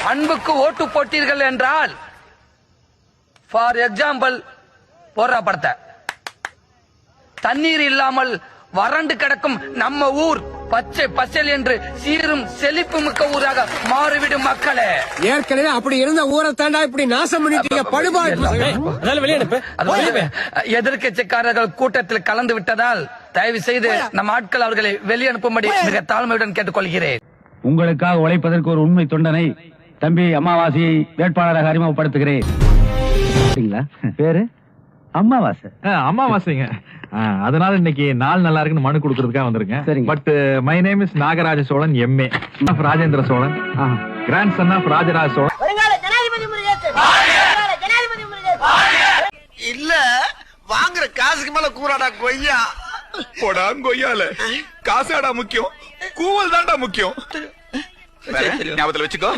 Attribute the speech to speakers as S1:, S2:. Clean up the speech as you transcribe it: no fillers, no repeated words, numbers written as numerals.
S1: அன்புக்கு ஓட்டு போட்டீர்கள் என்றால், ஃபார் எக்ஸாம்பிள் போடுற படத்தை, தண்ணீர் இல்லாமல் வறண்டு கிடக்கும் நம்ம ஊர் பச்சை பசல் என்று சீரும் செழிப்பு மிக்க ஊராக மாறிவிடும் மக்களே.
S2: ஏற்கனவே அப்படி இருந்த ஊரை தாண்டா இப்படி நாசம் பண்ணிட்டீங்க. படுபாடு.
S1: எதிர்கட்சிக்காரர்கள் கூட்டத்தில் கலந்து விட்டதால் தயவு செய்து நம் ஆட்கள் அவர்களை வெளியனுப்பும்படி மிக தாழ்மையுடன் கேட்டுக்கொள்கிறேன்.
S3: உங்களுக்காக உழைப்பதற்கு ஒரு உண்மை தொண்டனை தம்பி அமாவாசையை வேட்பாளராக அறிமுகப்படுத்துகிறேன். பேரு அமாவாசை.
S4: அமாவாசைங்க. அதனால இன்னைக்கு நாள் நல்லா இருக்குன்னு மனு கொடுக்கறதுக்காக வந்திருக்கேன். But my name is Nagaraja Cholan, MA of Rajendra Cholan, grand son of Rajaraja Cholan.
S5: இல்ல வாங்குற காசுக்கு மேல கூறாடா கொய்யா.
S6: போடா கொய்யால காசாடா முக்கியம், கூவல் தான்டா முக்கியம். ஞாபகத்துல வச்சுக்கோ.